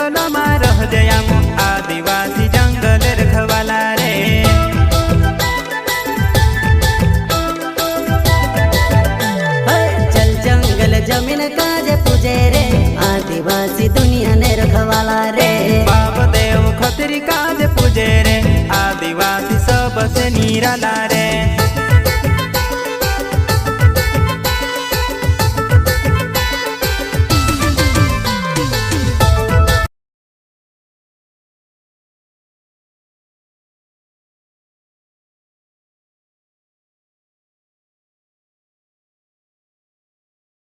जंगल में रह जया आदिवासी जंगल रखवाला रे। चल जंगल जमीन काजे पूजे रे आदिवासी दुनिया ने रखवाला रे। बाप देव खतरी काज पूजे रे आदिवासी सबसे निराला रे।